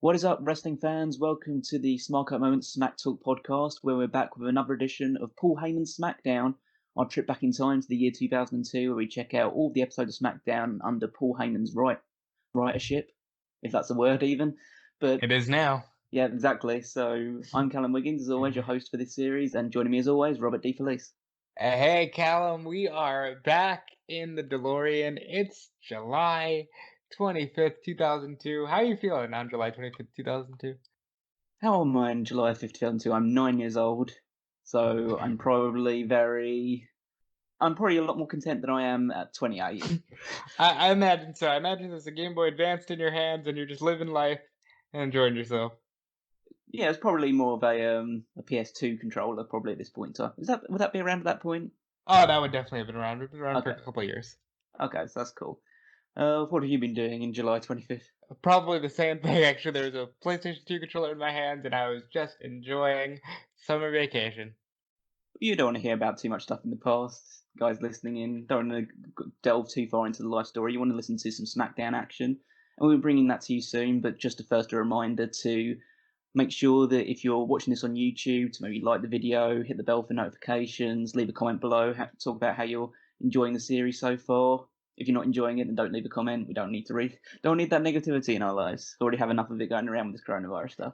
What is up, wrestling fans? Welcome to the Smark Out Moment Smack Talk podcast, where we're back with another edition of Paul Heyman's SmackDown, our trip back in time to the year 2002, where we check out all the episodes of SmackDown under Paul Heyman's writership, if that's a word even. But It is now. yeah, exactly. So I'm Callum Wiggins, as always, your host for this series, and joining me as always, Robert DeFelice. Hey, Callum, we are back in the DeLorean. It's July 25th, 2002. How are you feeling on July 25th, 2002? How old am I in July 5th, 2002? I'm 9 years old, so I'm probably a lot more content than I am at 28. I imagine so. I imagine there's a Game Boy Advanced in your hands and you're just living life and enjoying yourself. Yeah, it's probably more of a PS2 controller probably at this point in time. Would that be around at that point? Oh, that would definitely have been around. We've been around for Okay, a couple of years. okay, so that's cool. What have you been doing in July 25th? Probably the same thing, actually. There was a PlayStation 2 controller in my hands and I was just enjoying summer vacation. You don't want to hear about too much stuff in the past, guys listening in. Don't want to delve too far into the life story. You want to listen to some SmackDown action, and we'll be bringing that to you soon. But just a reminder to make sure that if you're watching this on YouTube, to maybe like the video, hit the bell for notifications, leave a comment below, talk about how you're enjoying the series so far. If you're not enjoying it, then don't leave a comment. We don't need that negativity in our lives. We already have enough of it going around with this coronavirus stuff.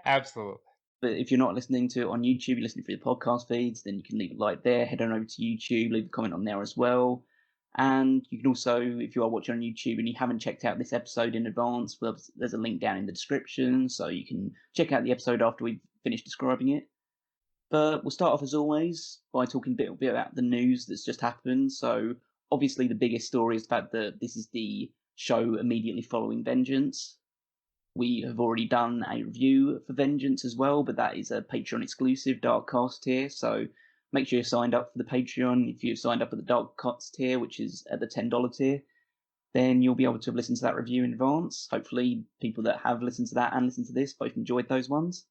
Absolutely. But if you're not listening to it on YouTube, you're listening through the podcast feeds, then you can leave a like there, head on over to YouTube, leave a comment on there as well. And you can also, if you are watching on YouTube and you haven't checked out this episode in advance, well, there's a link down in the description, so you can check out the episode after we've finished describing it. But we'll start off, as always, by talking a bit about the news that's just happened. So, obviously, the biggest story is the fact that this is the show immediately following Vengeance. We have already done a review for Vengeance as well, but that is a Patreon exclusive Dark Cast tier, so make sure you're signed up for the Patreon. If you've signed up for the Dark Cast tier, which is at the $10 tier, then you'll be able to listen to that review in advance. Hopefully, people that have listened to that and listened to this both enjoyed those ones.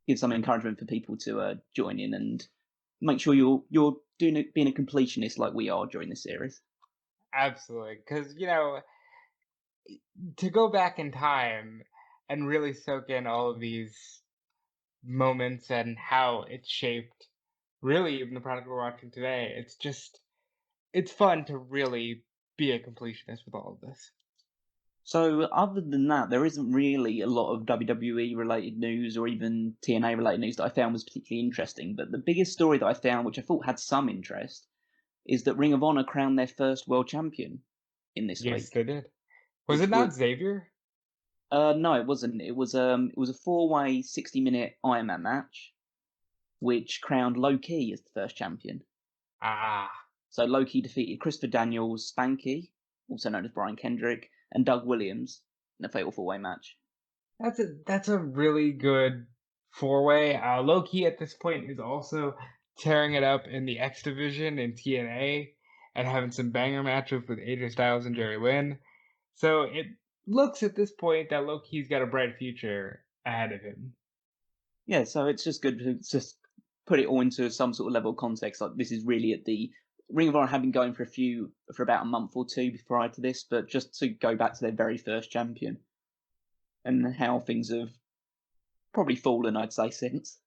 Give some encouragement for people to join in and make sure you're being a completionist like we are during this series. Absolutely. Because, to go back in time and really soak in all of these moments and how it shaped really even the product we're watching today, it's fun to really be a completionist with all of this. So other than that, there isn't really a lot of WWE related news or even TNA related news that I found was particularly interesting. But the biggest story that I found, which I thought had some interest, is that Ring of Honor crowned their first world champion in this Yes, week, they did. Was it which not was Xavier? no, it wasn't. It was a 4-way 60-minute Iron Man match, which crowned Low Ki as the first champion. Ah, So Low Ki defeated Christopher Daniels, Spanky, also known as Brian Kendrick, and Doug Williams in a fatal 4-way match. that's a really good four-way. Low Ki at this point is also tearing it up in the X division in TNA and having some banger matches with AJ Styles and Jerry Lynn. So it looks at this point that Low Ki's got a bright future ahead of him. Yeah, so it's just good to just put it all into some sort of level of context. Like this is really at the Ring of Honor had been going for about a month or two prior to this, but just to go back to their very first champion and how things have probably fallen, I'd say, since.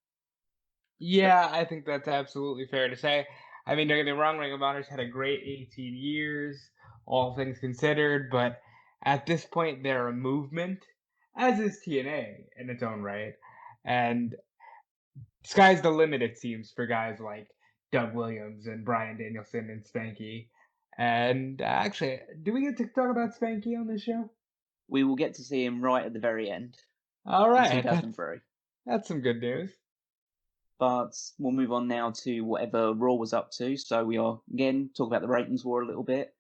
Yeah, I think that's absolutely fair to say. I mean, don't get me wrong, Ring of Honor's had a great 18 years, all things considered, but at this point, they're a movement, as is TNA in its own right. And sky's the limit, it seems, for guys like Doug Williams and Brian Danielson and Spanky. And actually, do we get to talk about Spanky on this show? We will get to see him right at the very end All in right, 2003. that's some good news. But we'll move on now to whatever Raw was up to. So we are again talk about the ratings war a little bit.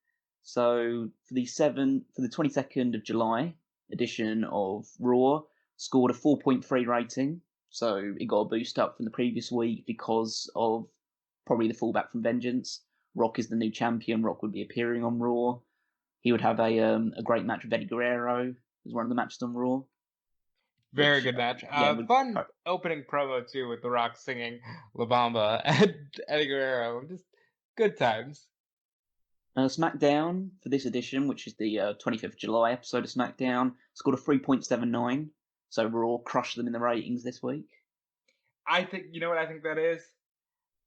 So for the 22nd of July edition of Raw, scored a 4.3 rating. So it got a boost up from the previous week because of probably the fallback from Vengeance. Rock is the new champion. Rock would be appearing on Raw. He would have a great match with Eddie Guerrero as one of the matches on Raw. Very Which good match. yeah, Fun opening promo too with The Rock singing La Bamba and Eddie Guerrero. Just good times. SmackDown for this edition, which is the 25th of July episode of SmackDown, scored a 3.79. So Raw crushed them in the ratings this week. I think, you know what I think that is?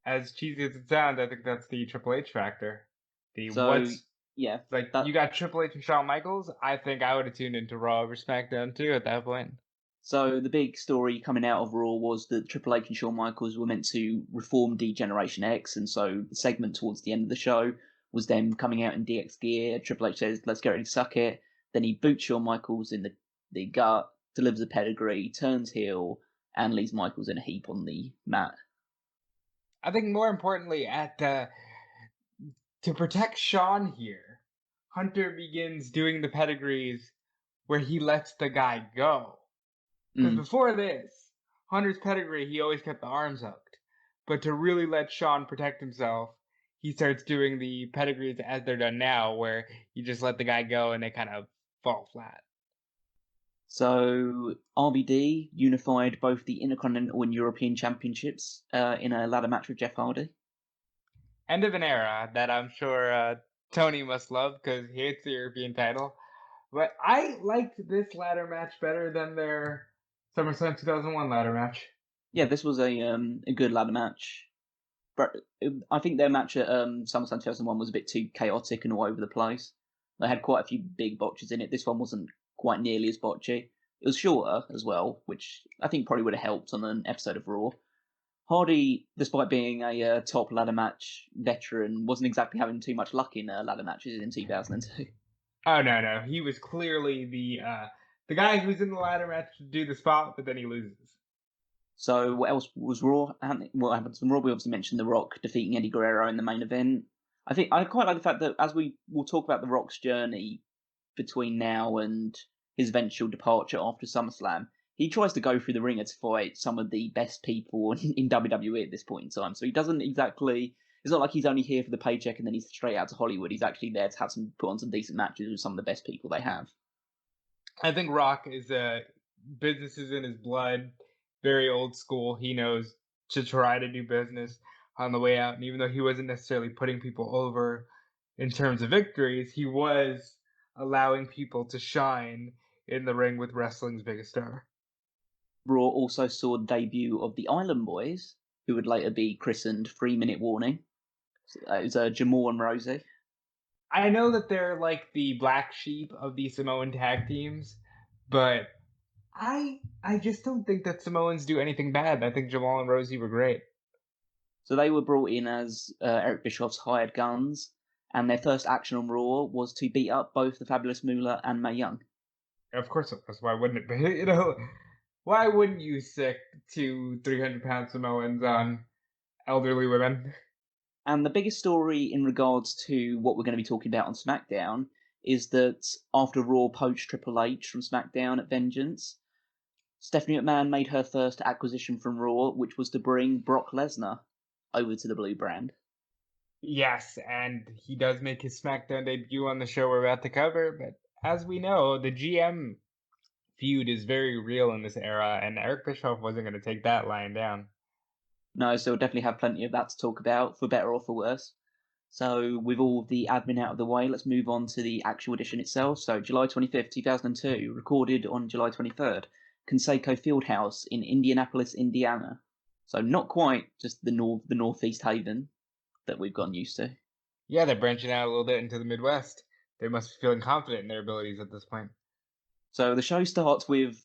As cheesy as it sounds, I think that's the Triple H factor. The So what's yeah, like that you got Triple H and Shawn Michaels. I think I would have tuned into Raw over SmackDown too at that point. So the big story coming out of Raw was that Triple H and Shawn Michaels were meant to reform D-Generation X, and so the segment towards the end of the show was them coming out in DX gear. Triple H says, "Let's get ready to suck it." Then he boots Shawn Michaels in the gut, delivers a pedigree, turns heel, and leaves Michaels in a heap on the mat. I think more importantly, to protect Shawn here, Hunter begins doing the pedigrees where he lets the guy go. Because Mm. before this, Hunter's pedigree, he always kept the arms hooked. But to really let Shawn protect himself, he starts doing the pedigrees as they're done now, where you just let the guy go and they kind of fall flat. So RVD unified both the Intercontinental and European Championships in a ladder match with Jeff Hardy. End of an era that I'm sure Tony must love because he hates the European title. But I liked this ladder match better than their SummerSlam 2001 ladder match. Yeah, this was a good ladder match. But I think their match at SummerSlam 2001 was a bit too chaotic and all over the place. They had quite a few big botches in it. This one wasn't quite nearly as botchy. It was shorter as well, which I think probably would have helped on an episode of Raw. Hardy, despite being a top ladder match veteran, wasn't exactly having too much luck in ladder matches in 2002. Oh no, he was clearly the guy who's in the ladder match to do the spot, but then he loses. So what else was Raw? What happened from Raw? We obviously mentioned The Rock defeating Eddie Guerrero in the main event. I think I quite like the fact that as we will talk about The Rock's journey between now and his eventual departure after SummerSlam, he tries to go through the ringer to fight some of the best people in WWE at this point in time. So he doesn't exactly. It's not like he's only here for the paycheck and then he's straight out to Hollywood. He's actually there to have put on some decent matches with some of the best people they have. I think Rock is business is in his blood, very old school. He knows to try to do business on the way out, and even though he wasn't necessarily putting people over in terms of victories, he was allowing people to shine in the ring with wrestling's biggest star. Raw also saw the debut of the Island Boys, who would later be christened 3 Minute Warning. It was Jamal and Rosie. I know that they're like the black sheep of the Samoan tag teams, but I just don't think that Samoans do anything bad. I think Jamal and Rosie were great. So they were brought in as Eric Bischoff's hired guns, and their first action on Raw was to beat up both the Fabulous Moolah and Mae Young. Of course it was. Why wouldn't it be? You know, why wouldn't you sick 300-pound Samoans on elderly women? And the biggest story in regards to what we're going to be talking about on SmackDown is that after Raw poached Triple H from SmackDown at Vengeance, Stephanie McMahon made her first acquisition from Raw, which was to bring Brock Lesnar over to the Blue brand. Yes, and he does make his SmackDown debut on the show we're about to cover, but as we know, the GM feud is very real in this era, and Eric Bischoff wasn't going to take that lying down. No, so we'll definitely have plenty of that to talk about, for better or for worse. So, with all the admin out of the way, let's move on to the actual edition itself. So, July 25th, 2002, recorded on July 23rd, Conseco Fieldhouse in Indianapolis, Indiana. So, not quite just the Northeast Haven that we've gotten used to. Yeah, they're branching out a little bit into the Midwest. They must be feeling confident in their abilities at this point. So, the show starts with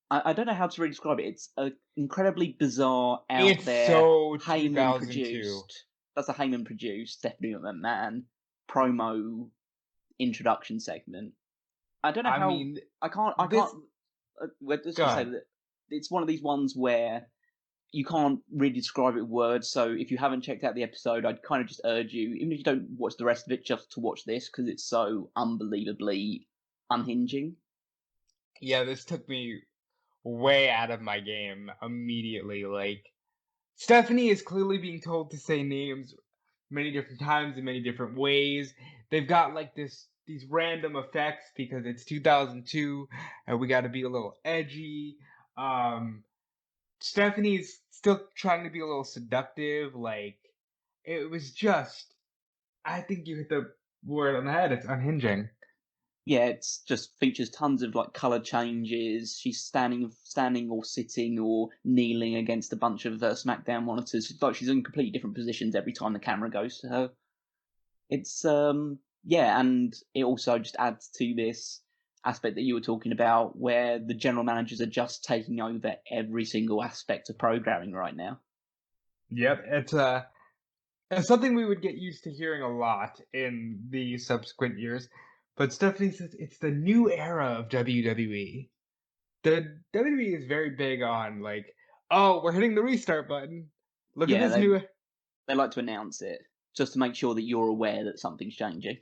I don't know how to really describe it. It's an incredibly bizarre, out there, So Heyman 2002. produced. That's a Heyman produced Stephanie McMahon promo introduction segment. I don't know I how. mean, I can't. Let's Go just say ahead. that it's one of these ones where you can't really describe it with words. So if you haven't checked out the episode, I'd kind of just urge you, even if you don't watch the rest of it, just to watch this because it's so unbelievably unhinging. Yeah, this took me way out of my game immediately. Like, Stephanie is clearly being told to say names many different times in many different ways. They've got like these random effects because it's 2002 and we got to be a little edgy. Stephanie's still trying to be a little seductive. Like, it was just, I think you hit the word on the head. It's unhinging. Yeah, it's just features tons of like color changes. She's standing or sitting or kneeling against a bunch of SmackDown monitors. It's like she's in completely different positions every time the camera goes to her. It's yeah, and it also just adds to this aspect that you were talking about, where the general managers are just taking over every single aspect of programming right now. Yep, it's something we would get used to hearing a lot in the subsequent years. But Stephanie says it's the new era of WWE. The WWE is very big on like, oh, we're hitting the restart button. Look at Yeah, this new. they like to announce it just to make sure that you're aware that something's changing.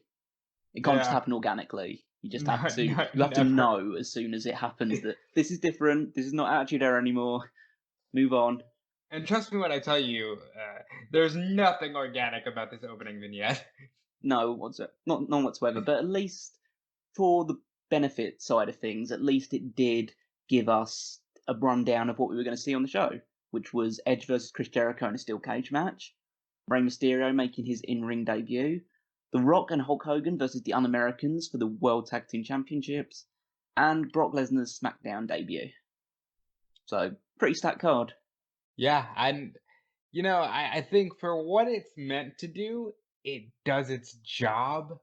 It can't just Yeah, happen organically. You just no, have to no, you have to never. know as soon as it happens that this is different. This is not Attitude Era anymore. Move on. And trust me when I tell you, there's nothing organic about this opening vignette. No, not none whatsoever. But at least for the benefit side of things, at least it did give us a rundown of what we were going to see on the show, which was Edge versus Chris Jericho in a steel cage match, Rey Mysterio making his in-ring debut, The Rock and Hulk Hogan versus the Un-Americans for the World Tag Team Championships, and Brock Lesnar's SmackDown debut. So, pretty stacked card. Yeah, and I think for what it's meant to do, it does its job.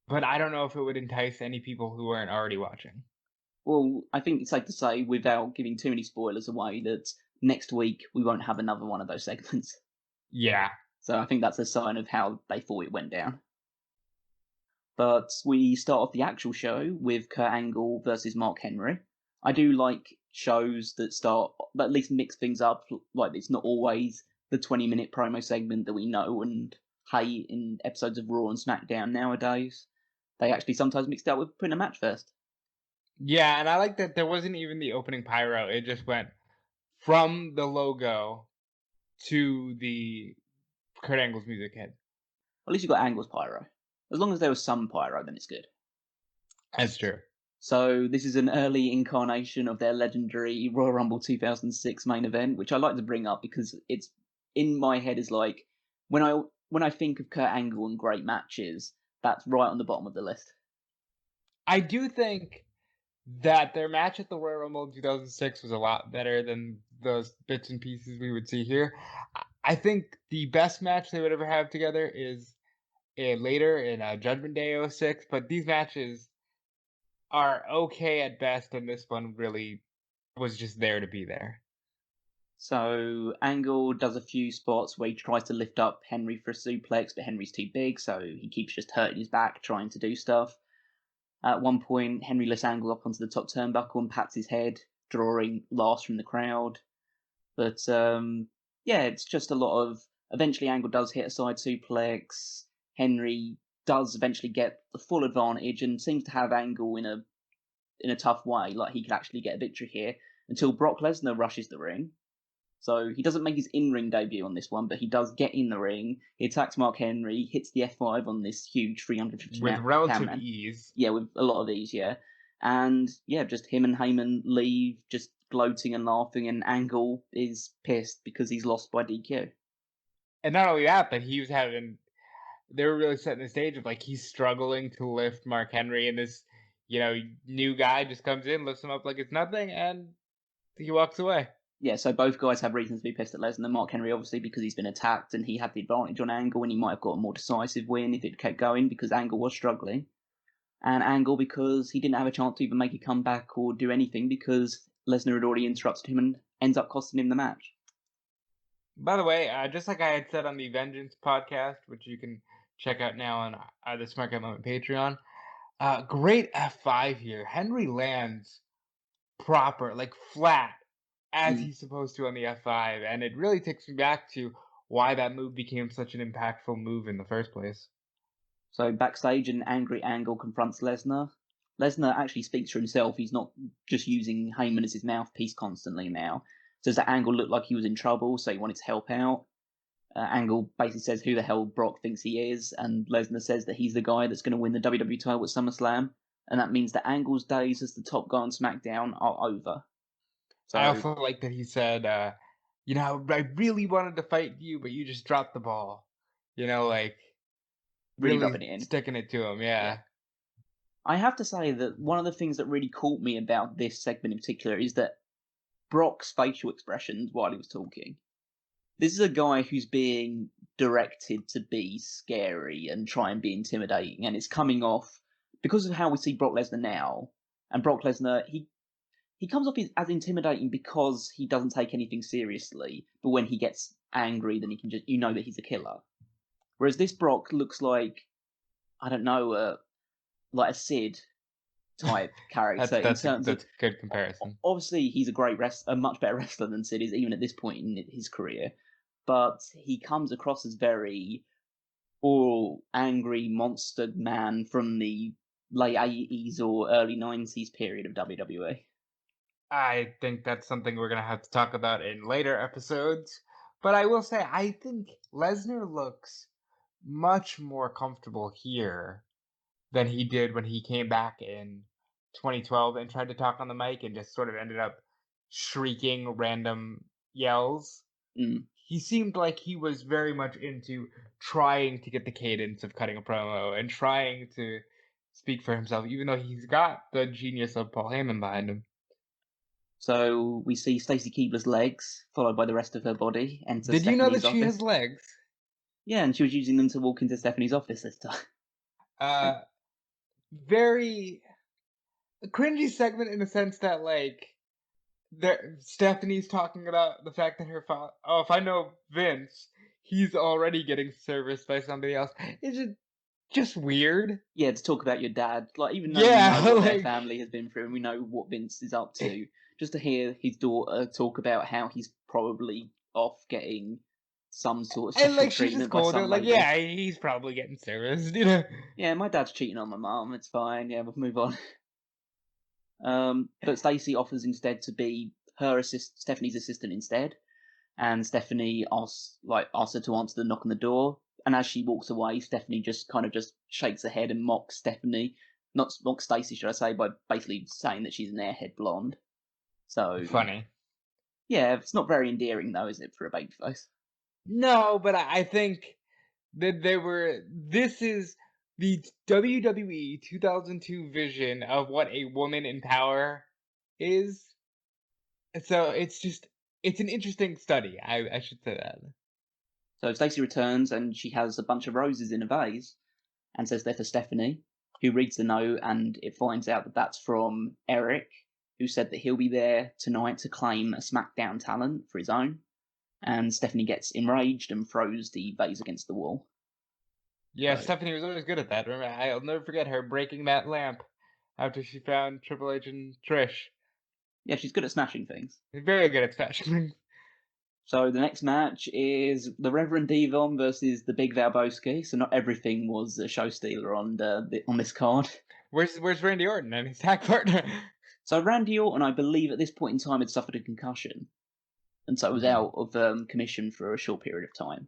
But I don't know if it would entice any people who weren't already watching. Well, I think it's safe to say, without giving too many spoilers away, that next week we won't have another one of those segments. Yeah. So I think that's a sign of how they thought it went down. But we start off the actual show with Kurt Angle versus Mark Henry. I do like shows that at least mix things up. Like, it's not always the 20-minute promo segment that we know and hate in episodes of Raw and SmackDown nowadays. They actually sometimes mix it up with putting a match first. Yeah, and I like that there wasn't even the opening pyro. It just went from the logo to the Kurt Angle's music hit. At least you got Angle's pyro. As long as there was some pyro, then it's good. That's true. So this is an early incarnation of their legendary Royal Rumble 2006 main event, which I like to bring up because it's in my head is like when I think of Kurt Angle and great matches, that's right on the bottom of the list. I do think that their match at the Royal Rumble in 2006 was a lot better than those bits and pieces we would see here. I think the best match they would ever have together is later in Judgment Day 06, but these matches are okay at best, and this one really was just there to be there. So Angle does a few spots where he tries to lift up Henry for a suplex, but Henry's too big, so he keeps just hurting his back trying to do stuff. At one point, Henry lifts Angle up onto the top turnbuckle and pats his head, drawing laughs from the crowd. But yeah, it's just a lot of. Eventually, Angle does hit a side suplex. Henry does eventually get the full advantage and seems to have Angle in a tough way, like he could actually get a victory here. Until Brock Lesnar rushes the ring. So he doesn't make his in-ring debut on this one, but he does get in the ring. He attacks Mark Henry, hits the F5 on this huge 350 With pound relative man. ease. Yeah, with a lot of ease, yeah. And yeah, just him and Heyman leave, just gloating and laughing, and Angle is pissed because he's lost by DQ. And not only that, but he was having. They were really setting the stage of like he's struggling to lift Mark Henry, and this, new guy just comes in, lifts him up like it's nothing, and he walks away. Yeah, so both guys have reasons to be pissed at Lesnar. Mark Henry, obviously, because he's been attacked and he had the advantage on Angle, and he might have got a more decisive win if it kept going because Angle was struggling. And Angle because he didn't have a chance to even make a comeback or do anything because Lesnar had already interrupted him and ends up costing him the match. By the way, just like I had said on the Vengeance podcast, which you can check out now on the Smark Out Moment Patreon, great F5 here. Henry lands proper, like flat, as he's supposed to on the F5, and it really takes me back to why that move became such an impactful move in the first place. So backstage, an angry Angle confronts Lesnar. Lesnar actually speaks for himself. He's not just using Heyman as his mouthpiece constantly now. Says that Angle looked like he was in trouble, so he wanted to help out. Angle basically says who the hell Brock thinks he is, and Lesnar says that he's the guy that's going to win the WWE title at SummerSlam, and that means that Angle's days as the top guy on SmackDown are over. So I also like that he said, I really wanted to fight you, but you just dropped the ball. Like really really rubbing it in. sticking it to him, yeah. I have to say that one of the things that really caught me about this segment in particular is that Brock's facial expressions while he was talking. This is a guy who's being directed to be scary and try and be intimidating, and it's coming off because of how we see Brock Lesnar now. And Brock Lesnar, he comes off as intimidating because he doesn't take anything seriously, but when he gets angry, then he can just, you know that he's a killer. Whereas this Brock looks like, I don't know, like a Sid type character in terms of, that's a good comparison. obviously he's a much better wrestler than Sid is even at this point in his career, but he comes across as very all angry monster man from the late 80s or early 90s period of WWE. I think that's something we're gonna have to talk about in later episodes. But I will say, I think Lesnar looks much more comfortable here than he did when he came back in 2012 and tried to talk on the mic and just sort of ended up shrieking random yells. Mm. He seemed like he was very much into trying to get the cadence of cutting a promo and trying to speak for himself, even though he's got the genius of Paul Heyman behind him. So we see Stacy Keibler's legs, followed by the rest of her body, enter Did you know that Stephanie's she office. has legs? Yeah, and she was using them to walk into Stephanie's office this time. Uh, very cringy segment in the sense that, like, Stephanie's talking about the fact that her father. Oh, if I know Vince, he's already getting serviced by somebody else. It's just weird. Yeah, to talk about your dad, like even though we Yeah, know what their like family has been through and we know what Vince is up to, just to hear his daughter talk about how he's probably off getting some sort of and special like she's just treatment by cold. some Like, lady. yeah, he's probably getting serviced. Yeah, my dad's cheating on my mum. It's fine. Yeah, we'll move on. But Stacy offers instead to be Stephanie's assistant instead, and Stephanie asks her to answer the knock on the door. And as she walks away, Stephanie just kind of just shakes her head and mocks Stephanie, not mocks Stacy, should I say, by basically saying that she's an airhead blonde. So Funny. yeah, it's not very endearing though, is it, for a babyface? No, but I think that they were. This is the WWE 2002 vision of what a woman in power is. So it's an interesting study. I should say that. So Stacy returns and she has a bunch of roses in a vase and says they're for Stephanie, who reads the note and it finds out that that's from Eric, who said that he'll be there tonight to claim a SmackDown talent for his own. And Stephanie gets enraged and throws the vase against the wall. Yeah, So, Stephanie was always good at that. Remember, I'll never forget her breaking that lamp after she found Triple H and Trish. yeah, she's good at smashing things. Very good at fashion. So the next match is the Reverend Devon versus the Big Valbowski. So not everything was a show stealer on this card. Where's Randy Orton and his tag partner? So Randy Orton, I believe, at this point in time had suffered a concussion, and so was out of commission for a short period of time.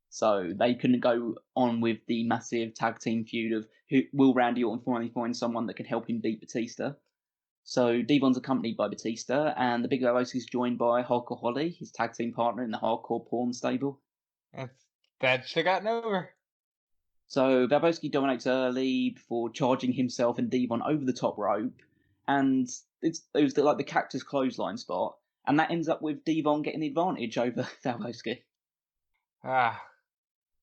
So they couldn't go on with the massive tag team feud of will Randy Orton finally find someone that can help him beat Batista. So Devon's accompanied by Batista, and the Big Valbowski is joined by Hardcore Holly, his tag team partner in the Hardcore Porn stable. That's should gotten over. So Valbowski dominates early before charging himself and Devon over the top rope, and it was like the cactus clothesline spot, and that ends up with Devon getting the advantage over Valbowski. Ah,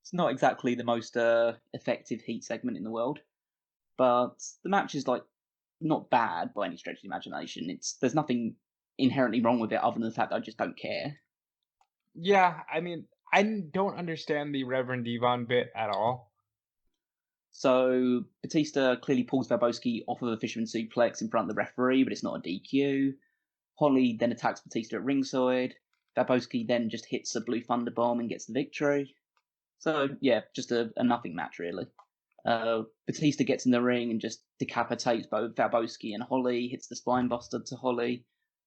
It's not exactly the most effective heat segment in the world, but the match is like not bad by any stretch of the imagination. There's nothing inherently wrong with it other than the fact that I just don't care. yeah. I mean, I don't understand the Reverend Devon bit at all. So Batista clearly pulls Valbowski off of a fisherman suplex in front of the referee, but it's not a DQ. Holly then attacks Batista at ringside. Valbowski then just hits a blue thunder bomb and gets the victory. So yeah, just a nothing match really. Batista gets in the ring and just decapitates both Valbowski and Holly, hits the spine buster to Holly,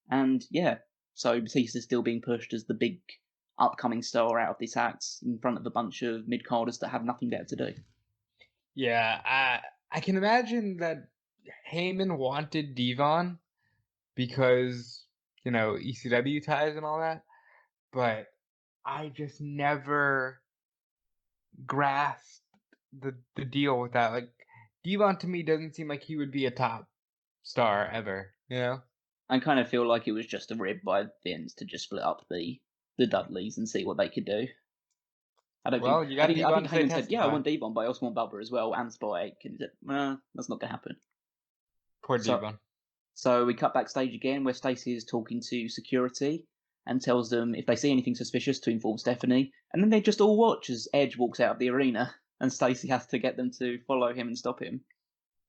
and yeah, so Batista's still being pushed as the big upcoming star out of this act in front of a bunch of mid-carders that have nothing better to do. Yeah, I can imagine that Heyman wanted Devon because ECW ties and all that, but I just never grasped the deal with that. Like Devon to me doesn't seem like he would be a top star ever, you know? I kind of feel like it was just a rib by Vince to just split up the Dudleys and see what they could do. I don't think Well, you I got think I Devon think to say Heyman said, "Yeah, I testify. want Devon, but I also want Bubba as well and Spike." And he said, that's not gonna happen." Poor So Devon. So we cut backstage again where Stacey is talking to security and tells them if they see anything suspicious to inform Stephanie, and then they just all watch as Edge walks out of the arena and Stacey has to get them to follow him and stop him.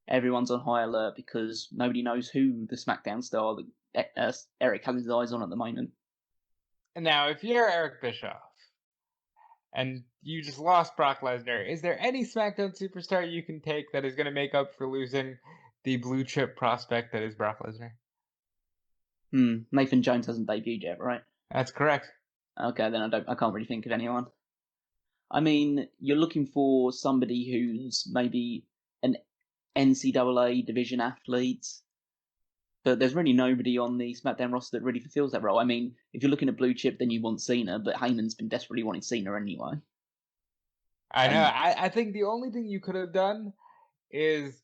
Everyone's on high alert because nobody knows who the SmackDown star that Eric has his eyes on at the moment. And now, if you're Eric Bischoff and you just lost Brock Lesnar, is there any SmackDown superstar you can take that is going to make up for losing the blue chip prospect that is Brock Lesnar? Nathan Jones hasn't debuted yet, right? That's correct. Okay, then I can't really think of anyone. I mean, you're looking for somebody who's maybe an NCAA division athlete, but there's really nobody on the SmackDown roster that really fulfills that role. I mean, if you're looking at blue chip, then you want Cena, but Heyman's been desperately wanting Cena anyway. I know. And I think the only thing you could have done is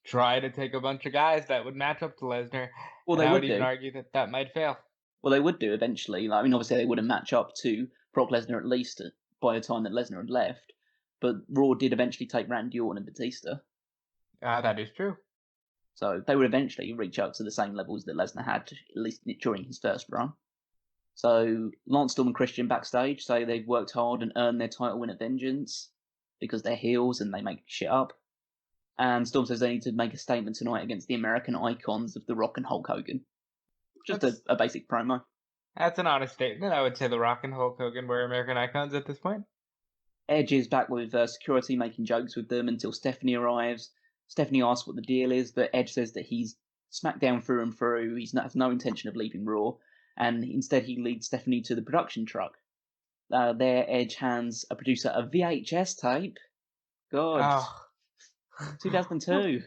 try to take a bunch of guys that would match up to Lesnar, well, and they I would would even do. argue that that might fail. Well, they would do eventually. Like, I mean, obviously they wouldn't match up to Brock Lesnar at least by the time that Lesnar had left. But Raw did eventually take Randy Orton and Batista, That is true. so they would eventually reach up to the same levels that Lesnar had, at least during his first run. So Lance Storm and Christian backstage say they've worked hard and earned their title win at Vengeance because they're heels and they make shit up. And Storm says they need to make a statement tonight against the American icons of The Rock and Hulk Hogan. Just a basic promo. That's an honest statement. I would say The Rock and Hulk Hogan were American icons at this point. Edge is back with security making jokes with them until Stephanie arrives. Stephanie asks what the deal is, but Edge says that he's SmackDown through and through. He has no intention of leaving Raw, and instead he leads Stephanie to the production truck. There, Edge hands a producer a VHS tape. God, Oh. 2002.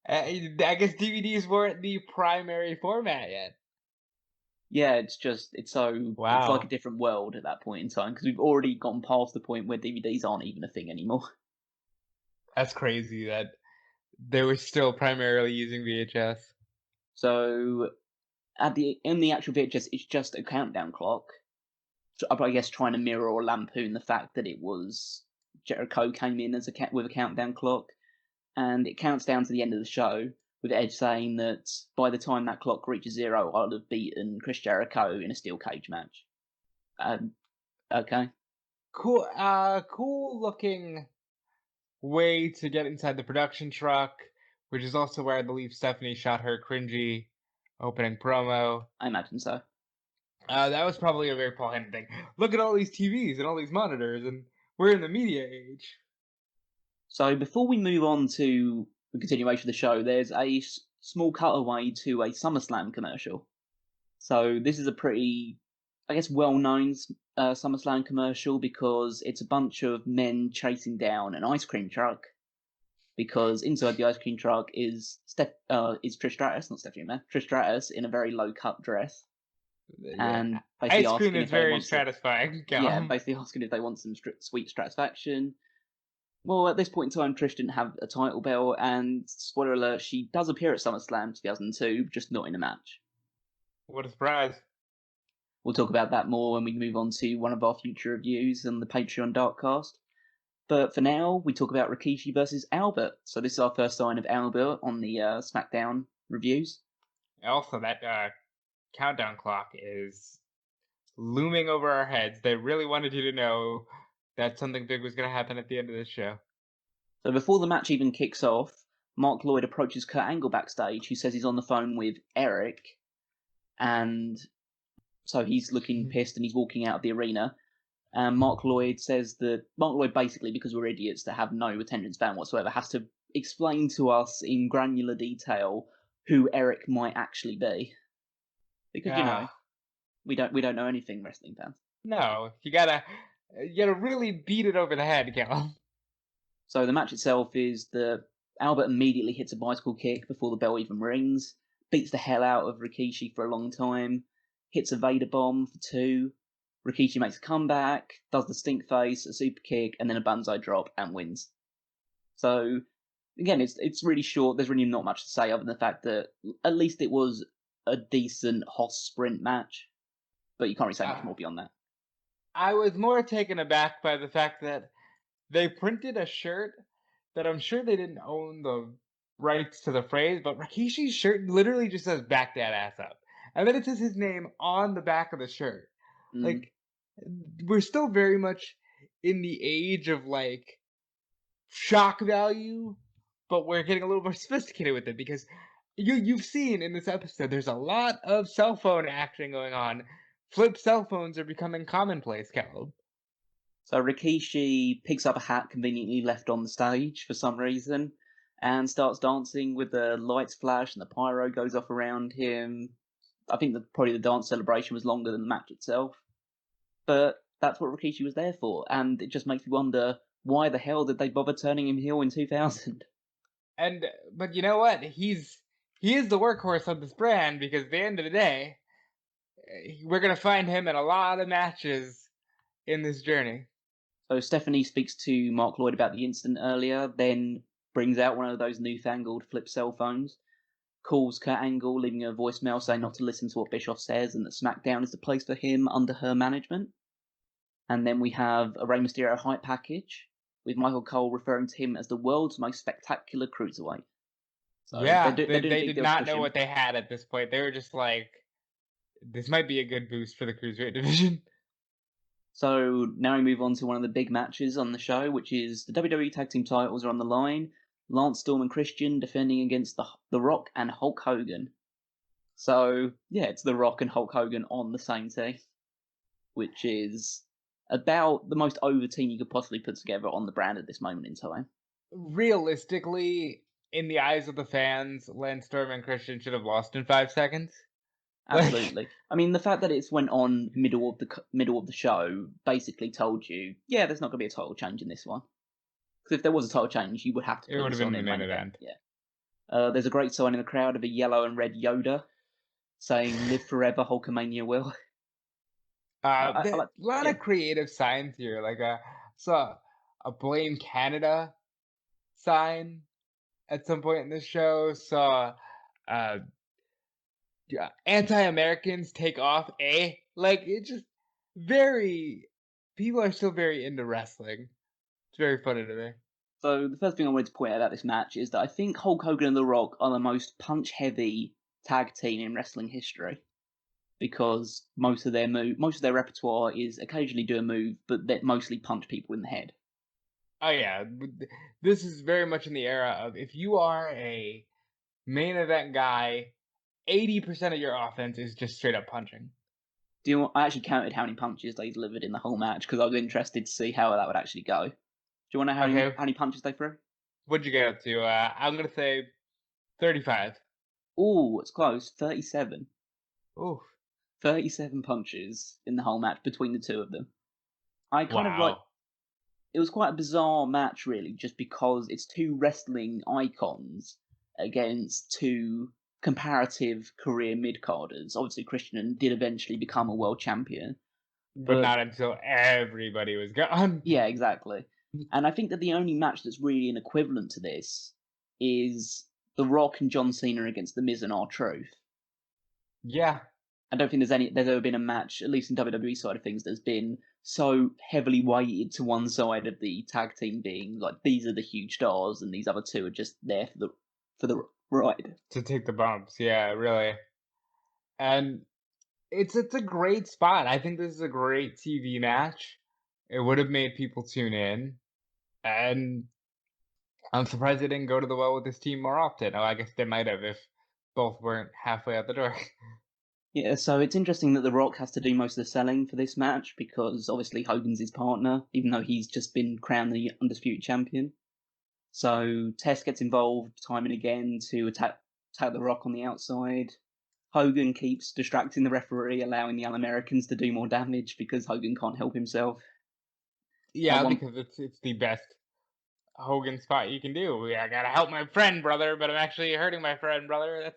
I guess DVDs weren't the primary format yet. Yeah, it's like a Wow. different world at that point in time because we've already gone past the point where DVDs aren't even a thing anymore. That's crazy that they were still primarily using VHS. So in the actual VHS, it's just a countdown clock. So I guess trying to mirror or lampoon the fact that it was Jericho came in as with a countdown clock, and it counts down to the end of the show with Edge saying that by the time that clock reaches 0, I'll have beaten Chris Jericho in a steel cage match. Okay. Cool looking way to get inside the production truck, which is also where I believe Stephanie shot her cringy opening promo. I imagine so. That was probably a very Paul Heyman thing. Look at all these TVs and all these monitors, and we're in the media age. So before we move on to the continuation of the show, there's a small cutaway to a SummerSlam commercial. So this is a pretty, I guess, well-known SummerSlam commercial because it's a bunch of men chasing down an ice cream truck. Because inside the ice cream truck is Trish Stratus, not Stephanie McMahon, Trish Stratus in a very low-cut dress. And basically Ice cream asking is if they very want satisfying. yeah, basically asking if they want some sweet satisfaction. Well, at this point in time, Trish didn't have a title belt, and spoiler alert, she does appear at SummerSlam 2002, just not in a match. What a surprise. We'll talk about that more when we move on to one of our future reviews on the Patreon Darkcast. But for now, we talk about Rikishi versus Albert. So this is our first sign of Albert on the SmackDown reviews. Also, that countdown clock is looming over our heads. They really wanted you to know that something big was going to happen at the end of this show. So before the match even kicks off, Mark Lloyd approaches Kurt Angle backstage, who says he's on the phone with Eric, and so he's looking pissed and he's walking out of the arena. And Mark Lloyd says that Mark Lloyd basically, because we're idiots that have no attention span whatsoever, has to explain to us in granular detail who Eric might actually be, because we don't know anything, wrestling fans. No, you gotta really beat it over the head, Callum. So the match itself is that Albert immediately hits a bicycle kick before the bell even rings, beats the hell out of Rikishi for a long time, hits a Vader bomb for 2. Rikishi makes a comeback, does the stink face, a super kick, and then a banzai drop and wins. So again, it's really short. There's really not much to say other than the fact that at least it was a decent Hoss sprint match, but you can't really say much Uh, more beyond that. I was more taken aback by the fact that they printed a shirt that I'm sure they didn't own the rights to the phrase, but Rikishi's shirt literally just says "back that ass up," and then it says his name on the back of the shirt. Mm. Like, we're still very much in the age of like shock value, but we're getting a little more sophisticated with it because you've seen in this episode there's a lot of cell phone action going on. Flip cell phones are becoming commonplace, Callum. So Rikishi picks up a hat conveniently left on the stage for some reason and starts dancing with the lights flash and the pyro goes off around him. I think that probably the dance celebration was longer than the match itself, but that's what Rikishi was there for, and it just makes me wonder why the hell did they bother turning him heel in 2000? And but you know what? He is the workhorse of this brand because at the end of the day, we're gonna find him in a lot of matches in this journey. So Stephanie speaks to Mark Lloyd about the incident earlier, then brings out one of those newfangled flip cell phones, calls Kurt Angle, leaving a voicemail saying not to listen to what Bischoff says and that SmackDown is the place for him under her management. And then we have a Rey Mysterio hype package, with Michael Cole referring to him as the world's most spectacular cruiserweight. So Yeah, they're doing a they big did deal to not push know him. what they had at this point. They were just like, this might be a good boost for the cruiserweight division. So now we move on to one of the big matches on the show, which is the WWE Tag Team titles are on the line. Lance Storm and Christian defending against the Rock and Hulk Hogan. So yeah, it's the Rock and Hulk Hogan on the same team, which is about the most over team you could possibly put together on the brand at this moment in time. Realistically, in the eyes of the fans, Lance Storm and Christian should have lost in 5 seconds. Like, Absolutely. I mean, the fact that it's went on middle of the show basically told you, yeah, there's not going to be a title change in this one. Because if there was a title change, you would have to it put would have this been on the in main main event. event. Yeah. There's a great sign in the crowd of a yellow and red Yoda saying "Live forever, Hulkamania will." I A like, lot yeah. of creative signs here. Like, saw a Blame Canada sign at some point in the show. Saw uh, anti-Americans take off. Like, it just very. People are still very into wrestling. It's very funny to me. So the first thing I wanted to point out about this match is that I think Hulk Hogan and The Rock are the most punch-heavy tag team in wrestling history. Because most of their repertoire is occasionally do a move, but they mostly punch people in the head. Oh yeah, this is very much in the era of if you are a main event guy, 80% of your offense is just straight up punching. I actually counted how many punches they delivered in the whole match because I was interested to see how that would actually go. Do you want to know Okay, how many punches they threw? what'd you get up to? I'm gonna say 35. Oh, it's close. 37. Oof. 37 punches in the whole match between the two of them. I kind of like Wow. it was quite a bizarre match, really, just because it's two wrestling icons against two comparative career mid carders. Obviously, Christian did eventually become a world champion, But but not until everybody was gone. yeah, exactly. And I think that the only match that's really an equivalent to this is The Rock and John Cena against The Miz and R-Truth. Yeah. I don't think there's ever been a match, at least in WWE side of things, that's been so heavily weighted to one side of the tag team being like these are the huge stars and these other two are just there for the ride. To take the bumps. Yeah, really. And it's a great spot. I think this is a great TV match. It would have made people tune in. And I'm surprised they didn't go to the well with this team more often. Oh, I guess they might have if both weren't halfway out the door. Yeah, so it's interesting that The Rock has to do most of the selling for this match because obviously Hogan's his partner, even though he's just been crowned the undisputed champion. So Test gets involved time and again to attack The Rock on the outside. Hogan keeps distracting the referee, allowing the Un-Americans to do more damage because Hogan can't help himself. At Yeah, one, because it's the best Hogan spot you can do. Yeah, I gotta help my friend, brother, but I'm actually hurting my friend, brother.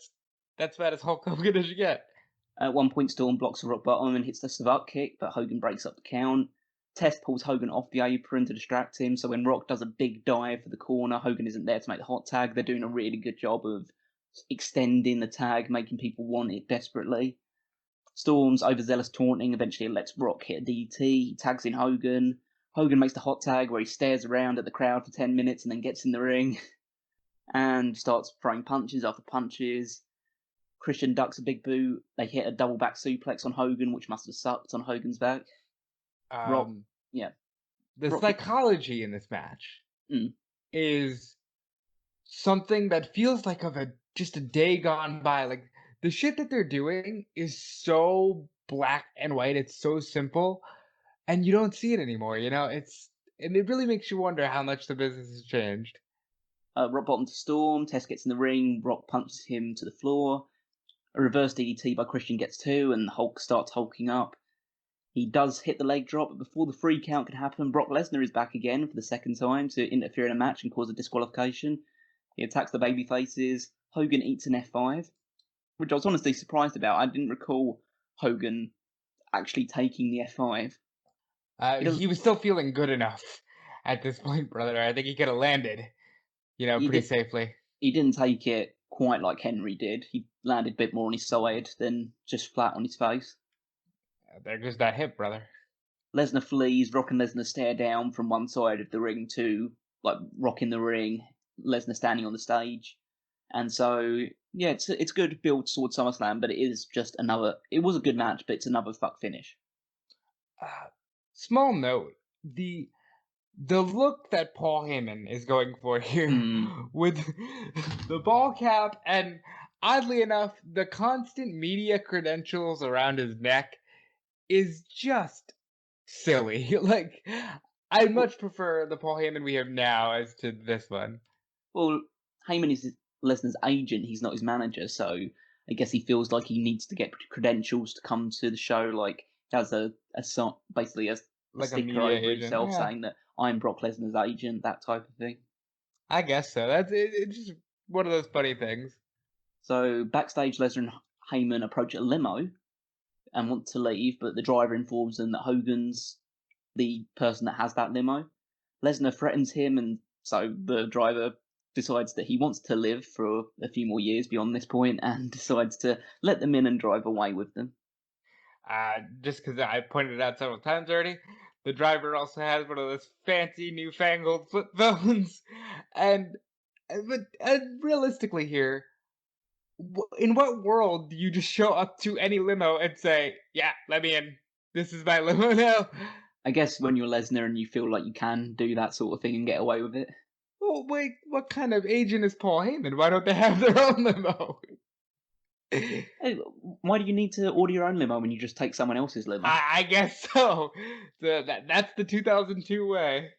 That's about as Hulk Hogan as you get. at one point, Storm blocks a rock bottom and hits the Savate kick, but Hogan breaks up the count. Test pulls Hogan off the apron to distract him, so when Rock does a big dive for the corner, Hogan isn't there to make the hot tag. They're doing a really good job of extending the tag, making people want it desperately. Storm's overzealous taunting eventually lets Rock hit a DT, he tags in Hogan. Hogan makes the hot tag where he stares around at the crowd for 10 minutes and then gets in the ring and starts throwing punches after punches. Christian ducks a big boot. They hit a double back suplex on Hogan, which must have sucked on Hogan's back. Rock, yeah. The Rock, psychology in this match is something that feels like just a day gone by. Like, the shit that they're doing is so black and white. It's so simple, and you don't see it anymore. And it really makes you wonder how much the business has changed. Rock bottom to Storm. Test gets in the ring. Rock punches him to the floor. A reverse DDT by Christian gets 2, and Hulk starts hulking up. He does hit the leg drop, but before the 3 count can happen, Brock Lesnar is back again for the second time to interfere in a match and cause a disqualification. He attacks the babyfaces. Hogan eats an F5, which I was honestly surprised about. I didn't recall Hogan actually taking the F5. He was still feeling good enough at this point, brother. I think he could have landed, pretty safely. He didn't take it quite like Henry did. He landed a bit more on his side than just flat on his face. There goes that hip, brother. Lesnar flees. Rock and Lesnar stare down from one side of the ring to, Rock in the ring, Lesnar standing on the stage. And so, yeah, it's good build towards SummerSlam, but it is just another... It was a good match, but it's another fuck finish. Small note, the look that Paul Heyman is going for here with the ball cap and, oddly enough, the constant media credentials around his neck is just silly. Like, I much prefer the Paul Heyman we have now as to this one. Well, Heyman is Lesnar's agent. He's not his manager, so I guess he feels like he needs to get credentials to come to the show. Like, as basically a sticker over himself saying that I'm Brock Lesnar's agent, that type of thing. I guess so. It's just one of those funny things. So backstage, Lesnar and Heyman approach a limo and want to leave, but the driver informs them that Hogan's the person that has that limo. Lesnar threatens him, and so the driver decides that he wants to live for a few more years beyond this point and decides to let them in and drive away with them. Just because I pointed it out several times already, the driver also has one of those fancy newfangled flip phones. But realistically here, in what world do you just show up to any limo and say, yeah, let me in, this is my limo now? I guess when you're Lesnar and you feel like you can do that sort of thing and get away with it. Well, wait, what kind of agent is Paul Heyman? Why don't they have their own limo? Hey, why do you need to order your own limo when you just take someone else's limo? I guess so. That's the 2002 way.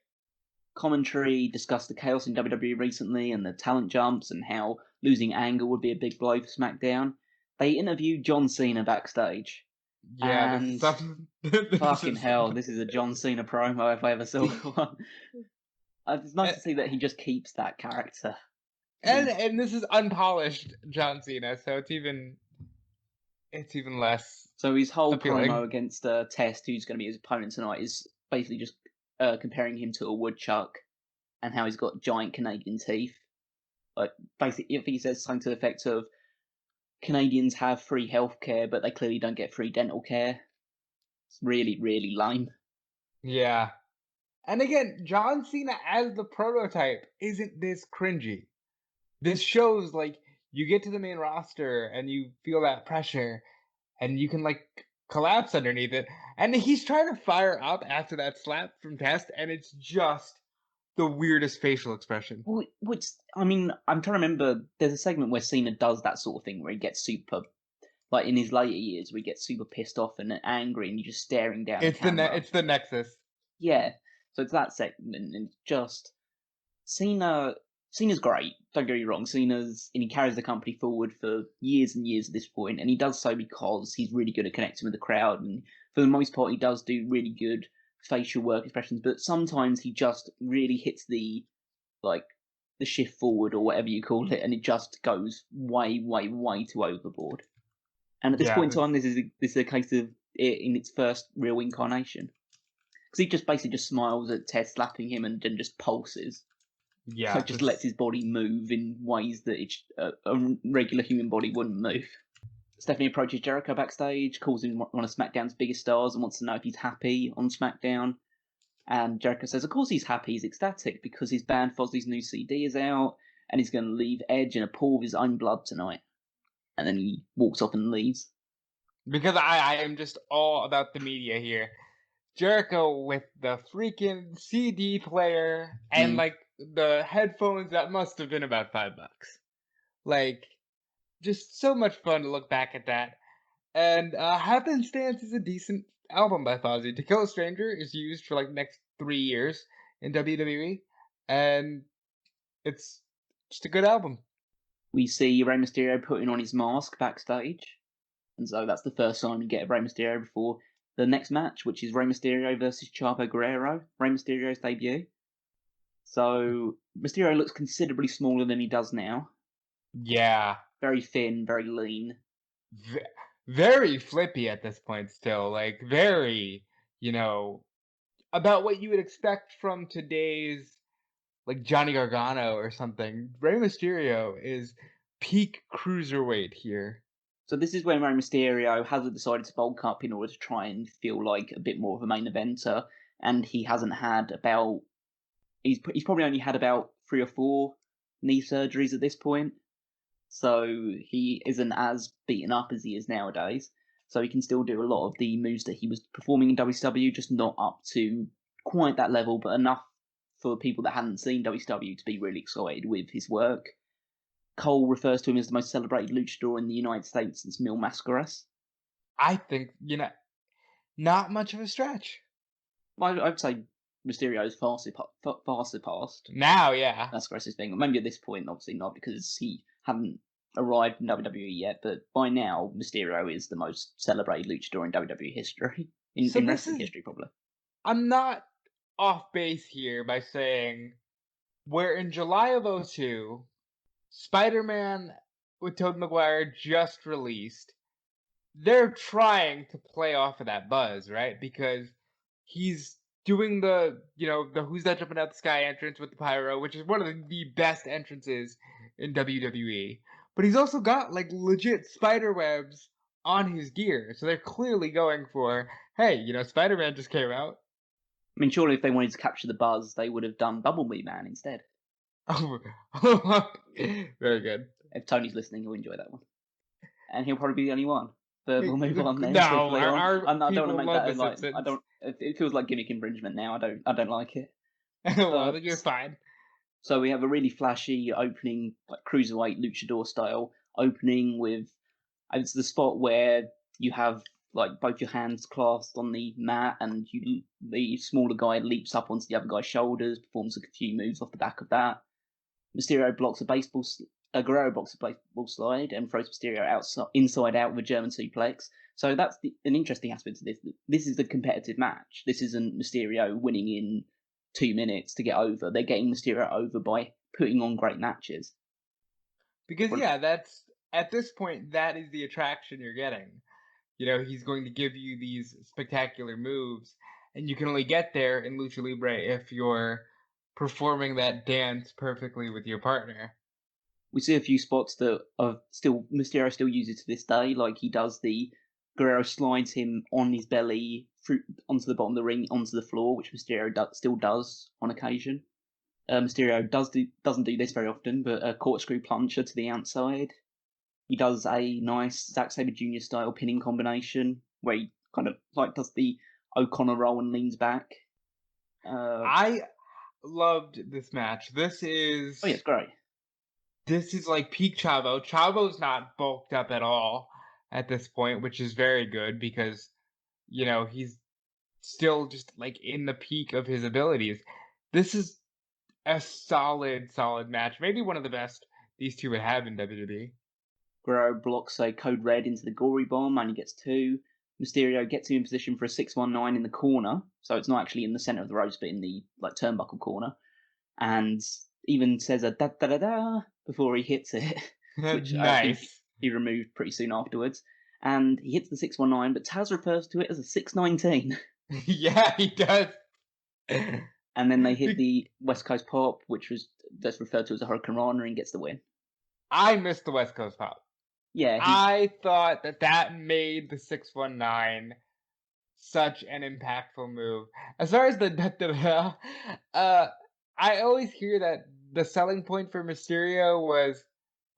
Commentary discussed the chaos in WWE recently and the talent jumps and how losing Angle would be a big blow for SmackDown. They interviewed John Cena backstage. Yeah, and fucking hell, this is a John Cena promo if I ever saw one. It's nice to see that he just keeps that character. And this is unpolished John Cena, so it's even less. So his whole appealing. promo against Test, who's going to be his opponent tonight, is basically just comparing him to a woodchuck and how he's got giant Canadian teeth. Like, basically, if he says something to the effect of Canadians have free healthcare, but they clearly don't get free dental care. It's really, really lame. Yeah. And again, John Cena as the prototype isn't this cringy. This shows, like, you get to the main roster and you feel that pressure and you can, like, collapse underneath it. And he's trying to fire up after that slap from Test, and it's just the weirdest facial expression. Which, I mean, I'm trying to remember, there's a segment where Cena does that sort of thing where he gets super, like in his later years, where he gets super pissed off and angry and you're just staring down it's the camera. It's the Nexus. Yeah, so it's that segment, and just, Cena's great, don't get me wrong, and he carries the company forward for years and years at this point, and he does so because he's really good at connecting with the crowd, and for the most part he does do really good facial work expressions, but sometimes he just really hits the shift forward or whatever you call it, and it just goes way, way, way too overboard. And at this point in time, this is a case of it in its first real incarnation. he just basically just smiles at Ted slapping him and then just pulses. Yeah, So just lets his body move in ways that a regular human body wouldn't move. Stephanie approaches Jericho backstage, calls him one of SmackDown's biggest stars, and wants to know if he's happy on SmackDown. And Jericho says, of course he's happy, he's ecstatic, because his band Fozzie's new CD is out, and he's going to leave Edge in a pool of his own blood tonight. And then he walks off and leaves. Because I am just all about the media here. Jericho with the freaking CD player and like the headphones that must have been about $5. Like, just so much fun to look back at that. And Happenstance is a decent album by Fozzy. To Kill a Stranger is used for like the next 3 years in WWE, and it's just a good album. We see Rey Mysterio putting on his mask backstage, and so that's the first time we get Rey Mysterio before the next match, which is Rey Mysterio versus Chavo Guerrero, Rey Mysterio's debut. So Mysterio looks considerably smaller than he does now. Yeah. Very thin, very lean. Very flippy at this point still. Like, very, about what you would expect from today's, like, Johnny Gargano or something. Rey Mysterio is peak cruiserweight here. So this is when Rey Mysterio hasn't decided to bulk up in order to try and feel like a bit more of a main eventer, and he hasn't had about... He's probably only had about 3 or 4 knee surgeries at this point, so he isn't as beaten up as he is nowadays. So he can still do a lot of the moves that he was performing in WCW, just not up to quite that level, but enough for people that hadn't seen WCW to be really excited with his work. Cole refers to him as the most celebrated luchador in the United States since Mil Mascaras. I think, not much of a stretch. I'd say Mysterio's far surpassed. Now, yeah. Mascaras' thing. Maybe at this point, obviously not, because he hadn't arrived in WWE yet, but by now, Mysterio is the most celebrated luchador in WWE history. In wrestling history, probably. I'm not off base here by saying, where in July of 2002, Spider-Man with Tobey Maguire just released, they're trying to play off of that buzz, right? Because he's doing the Who's That Jumping Out the Sky entrance with the pyro, which is one of the best entrances in WWE. But he's also got, like, legit spider webs on his gear. So they're clearly going for, hey, Spider-Man just came out. I mean, surely if they wanted to capture the buzz, they would have done Bumblebee Man instead. Very good. If Tony's listening, he'll enjoy that one. And he'll probably be the only one. But we'll move on then. No, I don't want to make that like... It feels like gimmick infringement now. I don't like it. Well, you're fine. So we have a really flashy opening, like cruiserweight luchador style opening with... It's the spot where you have like both your hands clasped on the mat, and the smaller guy leaps up onto the other guy's shoulders, performs a few moves off the back of that. Mysterio blocks Guerrero blocks a baseball slide and throws Mysterio inside out with a German suplex. So that's an interesting aspect of this. This is a competitive match. This isn't Mysterio winning in 2 minutes to get over. They're getting Mysterio over by putting on great matches. Because, that's at this point, that is the attraction you're getting. He's going to give you these spectacular moves, and you can only get there in Lucha Libre if you're performing that dance perfectly with your partner. We see a few spots that Mysterio still uses to this day, like he does the Guerrero slides him on his belly onto the bottom of the ring, onto the floor, which Mysterio still does on occasion. Mysterio doesn't do this very often, but a corkscrew puncher to the outside. He does a nice Zack Sabre Jr. style pinning combination where he kind of like does the O'Connor roll and leans back. I loved this match. This is... Oh, yeah, it's great. This is like peak Chavo. Chavo's not bulked up at all at this point, which is very good because, he's still just like in the peak of his abilities. This is a solid match. Maybe one of the best these two would have in WWE. Guerrero blocks a Code Red into the Gory Bomb, only gets 2. Mysterio gets him in position for a 619 in the corner, so it's not actually in the center of the ropes, but in the like turnbuckle corner, and even says a da-da-da-da before he hits it, which nice. I think he removed pretty soon afterwards. And he hits the 619, but Taz refers to it as a 619. Yeah, he does. And then they hit the West Coast Pop, which was that's referred to as a Hurricane Rana, and gets the win. I missed the West Coast Pop. Yeah, I thought that made the 619 such an impactful move. As far as the I always hear that the selling point for Mysterio was,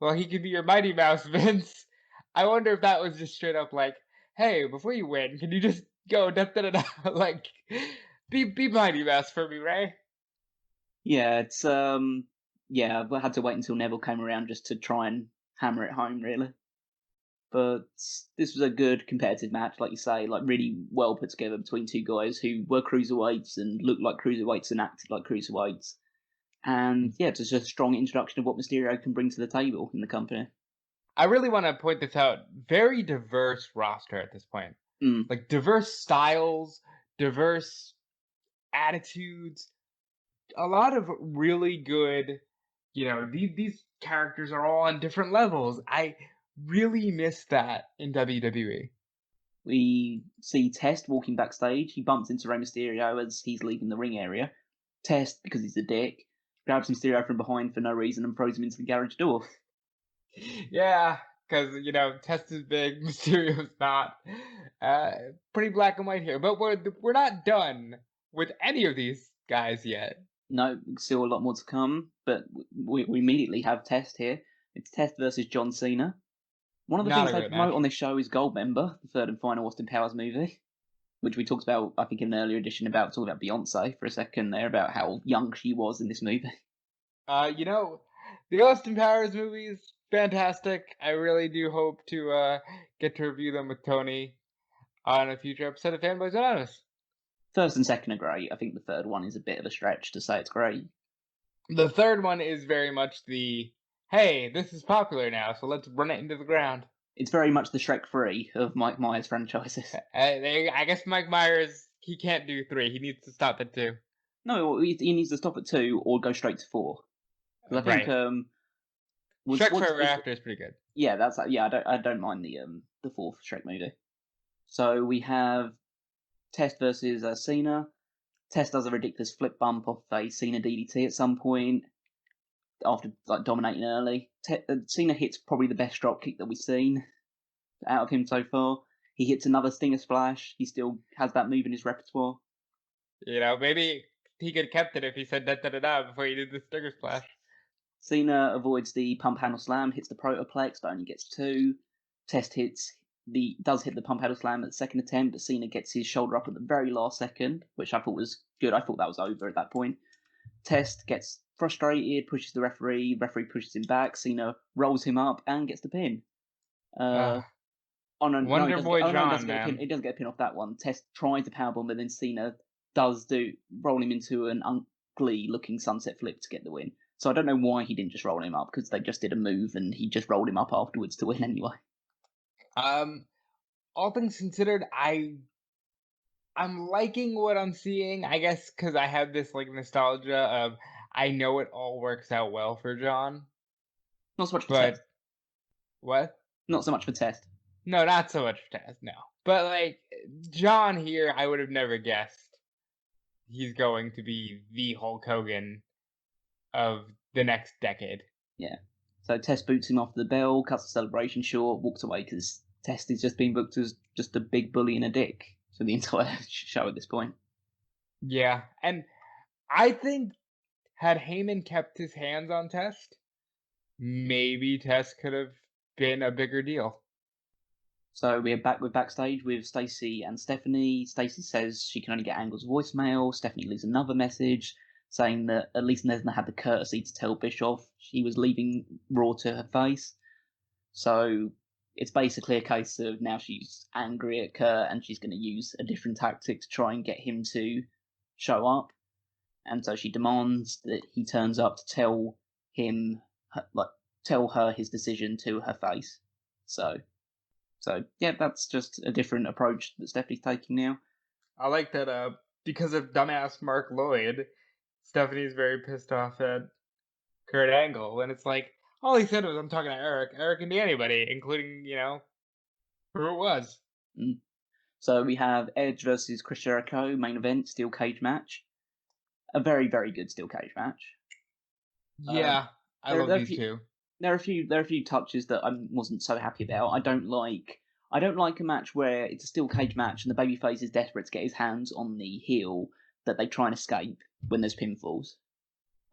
well, he could be your Mighty Mouse, Vince. I wonder if that was just straight up like, hey, before you win, can you just go like be Mighty Mouse for me, Ray? yeah, it's yeah, I had to wait until Neville came around just to try and hammer it home, really. But this was a good competitive match, like you say, like really well put together between two guys who were cruiserweights and looked like cruiserweights and acted like cruiserweights. And yeah, it's just a strong introduction of what Mysterio can bring to the table in the company. I really want to point this out. Very diverse roster at this point. Mm. Like diverse styles, diverse attitudes, a lot of really good, these characters are all on different levels. I really miss that in WWE. We see Test walking backstage. He bumps into Rey Mysterio as he's leaving the ring area. Test, because he's a dick, grabs Mysterio from behind for no reason and throws him into the garage door. Yeah, because Test is big, Mysterio's not. Pretty black and white here, but we're not done with any of these guys yet. No, still a lot more to come, but we immediately have Test here. It's Test versus John Cena. One of the Not things a they great promote match. on this show is Goldmember, the third and final Austin Powers movie, which we talked about, I think, in an earlier edition about talking about Beyonce for a second there, about how young she was in this movie. The Austin Powers movies, fantastic. I really do hope to get to review them with Tony on a future episode of Fanboys Anonymous. First and second are great. I think the third one is a bit of a stretch to say it's great. The third one is very much the, hey, this is popular now, so let's run it into the ground. It's very much the Shrek 3 of Mike Myers franchises. I guess Mike Myers, he can't do 3. He needs to stop at 2. No, he needs to stop at 2 or go straight to 4. Because I think Right. Shrek Forever was After is pretty good. yeah, I don't mind the fourth Shrek movie. So we have Test versus Cena. Test does a ridiculous flip bump off a Cena DDT at some point after like dominating early. Cena hits probably the best drop kick that we've seen out of him so far. He hits another Stinger Splash. He still has that move in his repertoire. Maybe he could have kept it if he said da before he did the Stinger Splash. Cena avoids the pump handle slam, hits the protoplex, but only gets 2. Test does hit the pump handle slam at the second attempt, but Cena gets his shoulder up at the very last second, which I thought was good. I thought that was over at that point. Test gets frustrated, pushes the referee pushes him back, Cena rolls him up and gets the pin. Wonder Boy John, man. He doesn't get a pin off that one. Test tries to powerbomb, but then Cena does roll him into an ugly looking sunset flip to get the win. So I don't know why he didn't just roll him up, because they just did a move and he just rolled him up afterwards to win anyway. All things considered, I'm liking what I'm seeing. I guess because I have this like nostalgia of I know it all works out well for John. Not so much for Test. What? Not so much for Test. No, not so much for Test. No, but like John here, I would have never guessed he's going to be the Hulk Hogan of the next decade. Yeah. So Test boots him off the bell, cuts the celebration short, walks away because Test is just being booked as just a big bully and a dick for the entire show at this point. Yeah, and I think had Heyman kept his hands on Test, maybe Test could have been a bigger deal. So we're backstage with Stacey and Stephanie. Stacey says she can only get Angle's voicemail. Stephanie leaves another message saying that at least Lesnar had the courtesy to tell Bischoff she was leaving Raw to her face. So it's basically a case of now she's angry at Kurt and she's going to use a different tactic to try and get him to show up. And so she demands that he turns up to tell her his decision to her face. So yeah, that's just a different approach that Stephanie's taking now. I like that because of dumbass Mark Lloyd, Stephanie's very pissed off at Kurt Angle, and it's like all he said was, "I'm talking to Eric. Eric can be anybody, including who it was." So we have Edge versus Chris Jericho main event steel cage match. a very, very good steel cage match. Yeah, I There, love there are a these few, two. there are a few touches that I wasn't so happy about. I don't like a match where it's a steel cage match and the babyface is desperate to get his hands on the heel that they try and escape when there's pinfalls.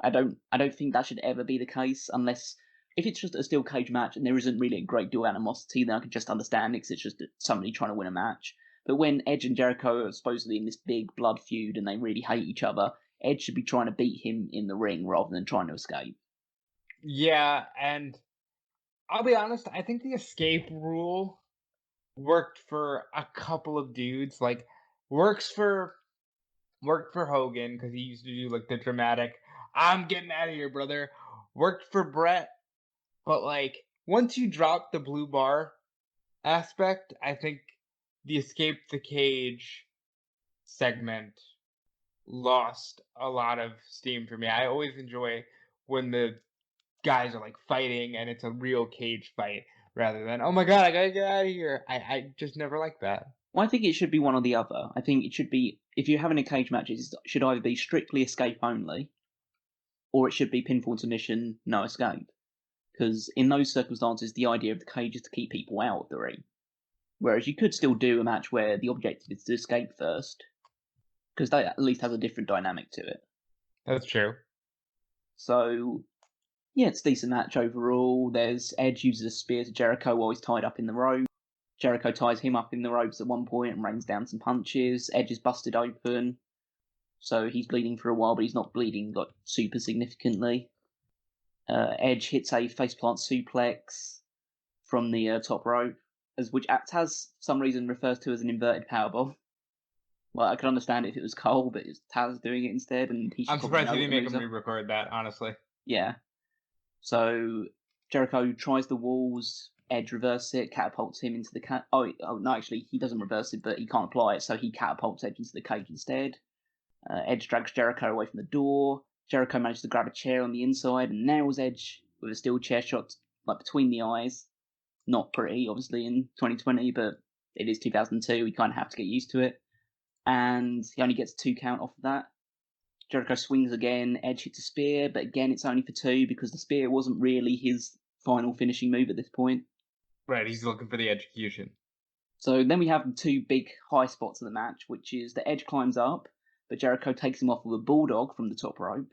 I don't think that should ever be the case unless if it's just a steel cage match and there isn't really a great deal of animosity, then I can just understand it because it's just somebody trying to win a match. But when Edge and Jericho are supposedly in this big blood feud and they really hate each other, Edge should be trying to beat him in the ring rather than trying to escape. Yeah, and I'll be honest, I think the escape rule worked for a couple of dudes. Like, works for worked for Hogan because he used to do like the dramatic "I'm getting out of here, brother." Worked for Brett, but like once you drop the blue bar aspect, I think the escape the cage segment lost a lot of steam for me. I always enjoy when the guys are like fighting and it's a real cage fight rather than oh my god, I gotta get out of here. I just never like that. Well, I think it should be one or the other. I think it should be if you're having a cage match, it should either be strictly escape only, or it should be pinfall submission, no escape. Because in those circumstances, the idea of the cage is to keep people out of the ring. Whereas you could still do a match where the objective is to escape first, because that at least has a different dynamic to it. That's true. So, yeah, it's a decent match overall. There's Edge uses a spear to Jericho while he's tied up in the rope. Jericho ties him up in the ropes at one point and rains down some punches. Edge is busted open, so he's bleeding for a while, but he's not bleeding like super significantly. Edge hits a faceplant suplex from the top rope, which Taz for some reason refers to as an inverted powerbomb. Well, I could understand it if it was Cole, but it's Taz doing it instead, and he should I'm probably surprised know he what didn't the make moves him are. re-record that, honestly. Yeah. So Jericho tries the walls. Edge reverses it, catapults him into the Oh no, actually he doesn't reverse it, but he can't apply it, so he catapults Edge into the cage instead. Edge drags Jericho away from the door. Jericho manages to grab a chair on the inside and nails Edge with a steel chair shot like between the eyes. Not pretty, obviously, in 2020, but it is 2002. We kind of have to get used to it. And he only gets a 2 count off of that. Jericho swings again. Edge hits a spear, but again, it's only for 2 because the spear wasn't really his final finishing move at this point. Right, he's looking for the execution. So then we have the 2 big high spots of the match, which is the Edge climbs up, but Jericho takes him off with a bulldog from the top rope,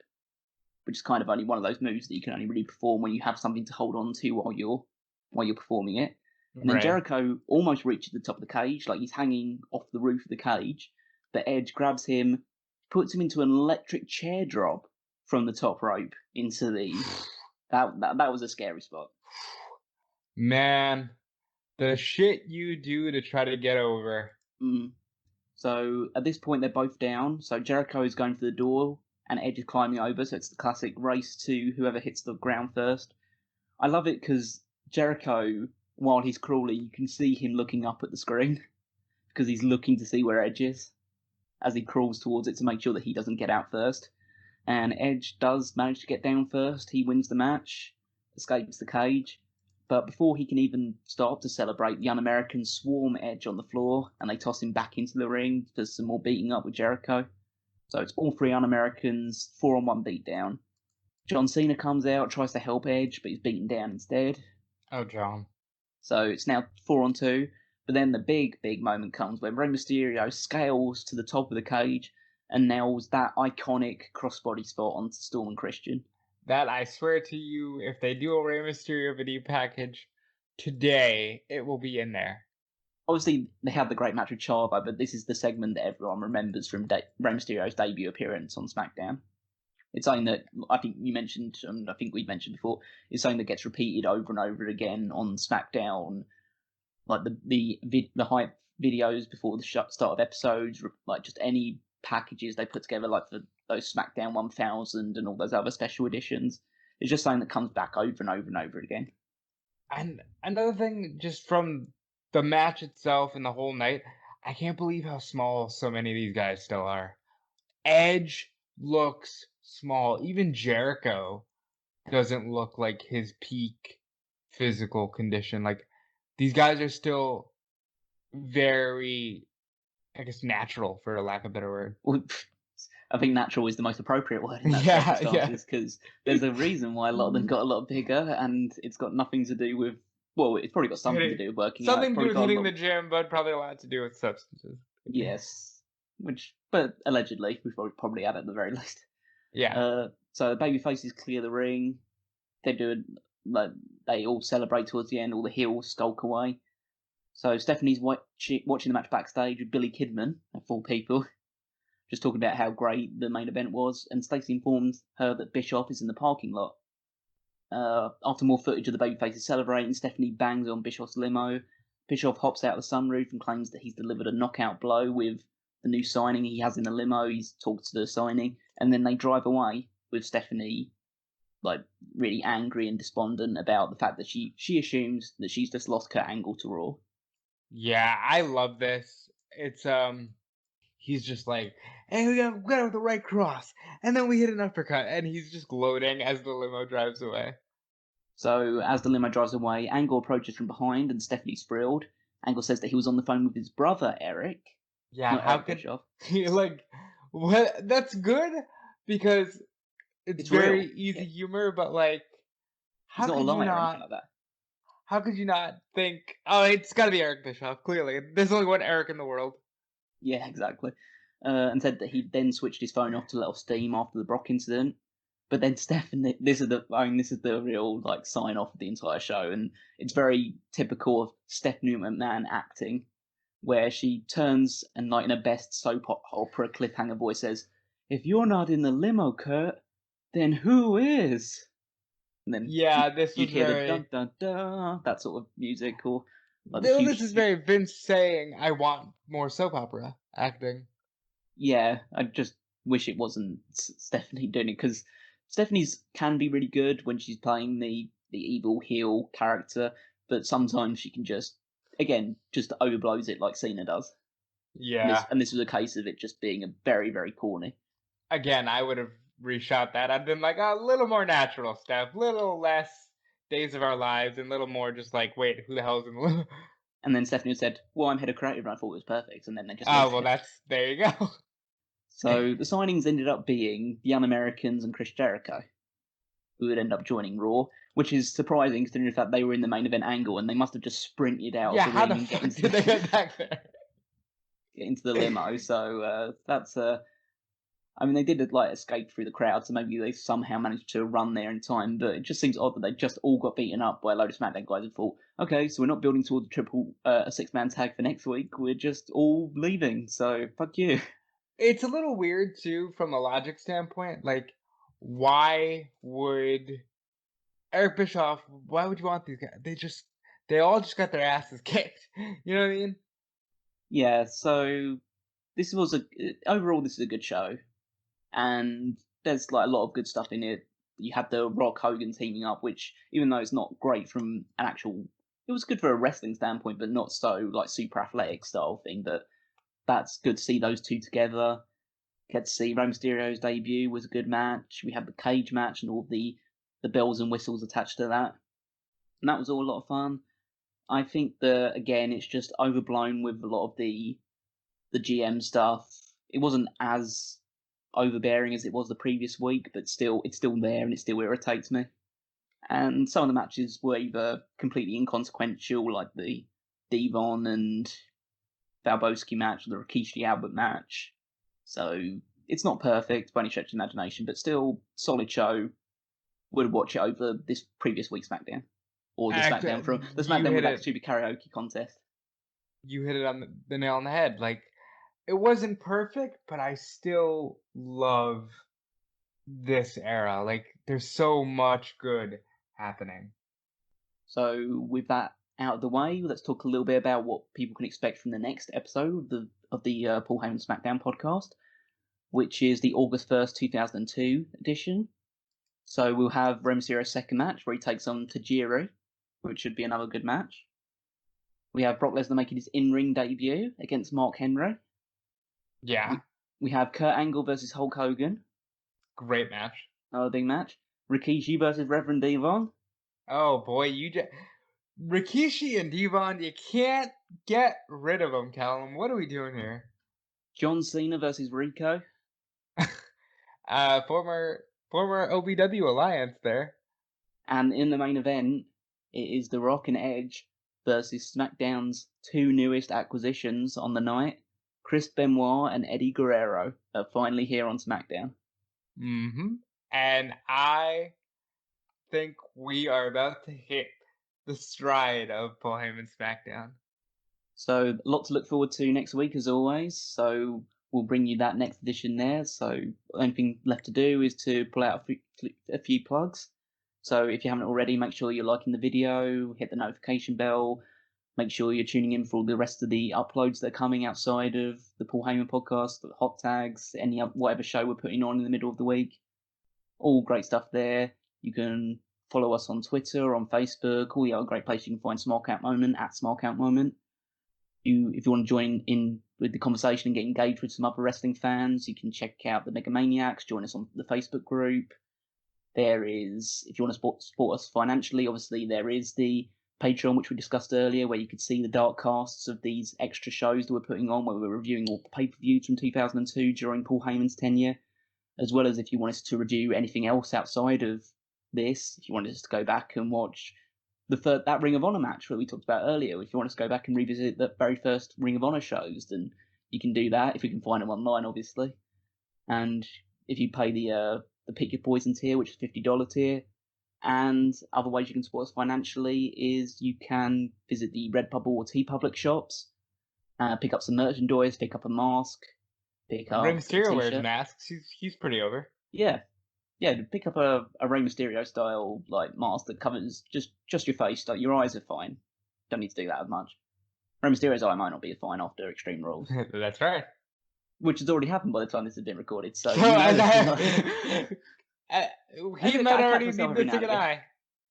which is kind of only one of those moves that you can only really perform when you have something to hold on to while you're performing it. And then Right. Jericho almost reaches the top of the cage, like he's hanging off the roof of the cage. But Edge grabs him, puts him into an electric chair drop from the top rope into the. That was a scary spot. Man, the shit you do to try to get over. So at this point, they're both down. So Jericho is going for the door, and Edge is climbing over. So it's the classic race to whoever hits the ground first. I love it because Jericho, while he's crawling, you can see him looking up at the screen because he's looking to see where Edge is as he crawls towards it to make sure that he doesn't get out first. And Edge does manage to get down first. He wins the match, escapes the cage. But before he can even start to celebrate, the Un-Americans swarm Edge on the floor and they toss him back into the ring for some more beating up with Jericho. So it's all 3 Un-Americans, 4-on-1 beatdown. John Cena comes out, tries to help Edge, but he's beaten down instead. Oh, John. So it's now 4-on-2. But then the big moment comes when Rey Mysterio scales to the top of the cage and nails that iconic crossbody spot onto Storm and Christian. That, I swear to you, if they do a Rey Mysterio video package today, it will be in there. Obviously, they had the great match with Chavo, but this is the segment that everyone remembers from Rey Mysterio's debut appearance on SmackDown. It's something that I think you mentioned, and I think we've mentioned before, is something that gets repeated over and over again on SmackDown, like the hype videos before the start of episodes, like just any packages they put together, like for those SmackDown 1000 and all those other special editions. It's just something that comes back over and over and over again. And another thing, just from the match itself and the whole night, I can't believe how small so many of these guys still are. Edge looks small. Even Jericho doesn't look like his peak physical condition. Like, these guys are still very, I guess, natural, for a lack of a better word. Well, I think natural is the most appropriate word in that Yeah, yeah. circumstances because there's a reason why a lot of them got a lot bigger, and it's got nothing to do with. Well, it's probably got something to Hitting, do with working out. It's something to do probably with got a hitting lot. the gym, but probably a lot to do with substances. Yes, but allegedly, we've probably had at the very least. Yeah. So the baby faces clear the ring. They do it, like they all celebrate towards the end. All the heels skulk away. So Stephanie's watching the match backstage with Billy Kidman, of all people, just talking about how great the main event was. And Stacey informs her that Bischoff is in the parking lot. After more footage of the babyfaces celebrating, Stephanie bangs on Bischoff's limo. Bischoff hops out the sunroof and claims that he's delivered a knockout blow with the new signing he has in the limo. He's talked to the signing, and then they drive away with Stephanie like really angry and despondent about the fact that she assumes that she's just lost Kurt Angle to Raw. Yeah, I love this. It's he's just like, hey, we got the right cross, and then we hit an uppercut, and he's just gloating as the limo drives away. So as the limo drives away, Angle approaches from behind, and Stephanie's thrilled. Angle says that he was on the phone with his brother Eric, Yeah, not how Eric could Bischoff. like what? That's good because it's very real. easy humor, but like, He's how not a could you liar or not? anything like that. How could you not think? Oh, it's got to be Eric Bischoff. Clearly, there's only one Eric in the world. Yeah, exactly. And said that he then switched his phone off to let off steam after the Brock incident. But then Stephanie, this is the real like sign off of the entire show, and it's very typical of Stephanie McMahon acting, where she turns and like in a best soap opera cliffhanger voice says, "If you're not in the limo, Kurt, then who is?" And then Yeah, this you'd was hear the dun very. dun dun, that sort of music, or like the Well, this huge. is very Vince saying, "I want more soap opera acting." Yeah, I just wish it wasn't Stephanie doing it because Stephanie's can be really good when she's playing the evil heel character, but sometimes she can just just overblows it like Cena does. Yeah. And this was a case of it just being a very very corny. Again, I would have reshot that. I'd been like a little more natural stuff, little less Days of Our Lives, and little more just like, wait, who the hell's in the? And then Stephanie said, "Well, I'm head of creative, and I thought it was perfect," and then they just Oh leave well, it. there you go. So the signings ended up being the Un-Americans and Chris Jericho, who would end up joining Raw, which is surprising considering the fact they were in the main event angle and they must have just sprinted out of Yeah, the how ring the and fuck did they get back there? get into the limo. So that's I mean, they did like escape through the crowd, so maybe they somehow managed to run there in time. But it just seems odd that they just all got beaten up by a load of SmackDown guys and thought, okay, so we're not building towards a 6-man tag for next week. We're just all leaving. So fuck you. It's a little weird too, from a logic standpoint. Like, why would Eric Bischoff? Why would you want these guys? They all just got their asses kicked. You know what I mean? Yeah. So this was overall this is a good show, and there's like a lot of good stuff in it. You had the Rock Hogan teaming up, which even though it's not great from an actual, it was good for a wrestling standpoint, but not so like super athletic style thing. But that's good to see those two together. Get to see Rey Mysterio's debut was a good match. We had the cage match and all the bells and whistles attached to that, and that was all a lot of fun. I think that again, it's just overblown with a lot of the GM stuff. It wasn't as overbearing as it was the previous week, but still, it's still there and it still irritates me. And some of the matches were either completely inconsequential, like the Devon and Valbowski match, or the Rikishi Albert match. So it's not perfect by any stretch of the imagination, but still solid show. Would watch it over this previous week's SmackDown, or the SmackDown from the You SmackDown hit with that it. stupid karaoke contest. You hit it on the nail on the head. Like, it wasn't perfect, but I still love this era. Like, there's so much good happening. So with that out of the way, let's talk a little bit about what people can expect from the next episode of the Paul Heyman SmackDown podcast, which is the August 1st, 2002 edition. So we'll have Rey Mysterio's second match where he takes on Tajiri, which should be another good match. We have Brock Lesnar making his in-ring debut against Mark Henry. Yeah, We have Kurt Angle versus Hulk Hogan, great match. another big match. Rikishi versus Reverend Devon. Oh boy, Rikishi and Devon, you can't get rid of them, Callum. What are we doing here? John Cena versus Rico. Former OVW alliance there. And in the main event, it is The Rock and Edge versus SmackDown's two newest acquisitions on the night. Chris Benoit and Eddie Guerrero are finally here on SmackDown. And I think we are about to hit the stride of Paul Heyman SmackDown. So a lot to look forward to next week, as always. So we'll bring you that next edition there. So the only thing left to do is to pull out a few plugs. So if you haven't already, make sure you're liking the video, hit the notification bell, make sure you're tuning in for all the rest of the uploads that are coming outside of the Paul Heyman podcast, the hot tags, whatever show we're putting on in the middle of the week. All great stuff there. You can follow us on Twitter, on Facebook, all the other great places you can find Smark Out Moment at Smark Out Moment. If you want to join in with the conversation and get engaged with some other wrestling fans, you can check out the Mega Maniacs, join us on the Facebook group. There is, if you want to support us financially, obviously there is the Patreon, which we discussed earlier, where you could see the dark casts of these extra shows that we're putting on, where we're reviewing all the pay-per-views from 2002 during Paul Heyman's tenure, as well as if you want us to review anything else outside of this, if you want us to go back and watch that Ring of Honor match that we talked about earlier. If you want us to go back and revisit the very first Ring of Honor shows, then you can do that if we can find them online, obviously. And if you pay the Pick Your Poison tier, which is $50 tier, and other ways you can support us financially is you can visit the Redbubble or TeePublic shops, pick up some merchandise, pick up a mask, pick up Rey a Mysterio wears t-shirt. masks. He's pretty over. Yeah, pick up a Rey Mysterio style mask that covers just your face. Like your eyes are fine. Don't need to do that as much. Rey Mysterio's eye might not be fine after Extreme Rules, That's right. which has already happened by the time this has been recorded. So he might already be missing an eye.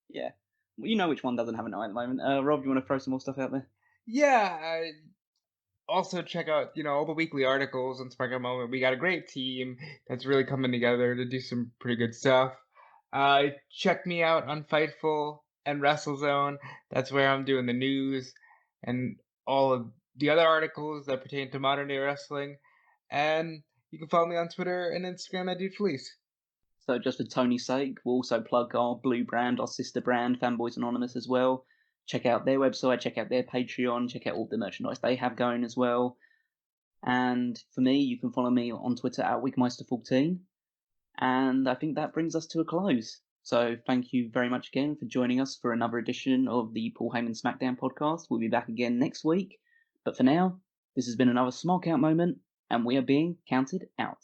Yeah, well, you know which one doesn't have an eye at the moment. Rob, you want to throw some more stuff out there? Yeah. Also check out, all the weekly articles on Smark Out Moment. We got a great team that's really coming together to do some pretty good stuff. Check me out on Fightful and WrestleZone. That's where I'm doing the news and all of the other articles that pertain to modern day wrestling. And you can follow me on Twitter and Instagram at DeFelice. So just for Tony's sake, we'll also plug our blue brand, our sister brand, Fanboys Anonymous, as well. Check out their website, check out their Patreon, check out all the merchandise they have going as well. And for me, you can follow me on Twitter at Wigmeister14. And I think that brings us to a close. So thank you very much again for joining us for another edition of the Paul Heyman SmackDown podcast. We'll be back again next week. But for now, this has been another Smark Out Moment, and we are being counted out.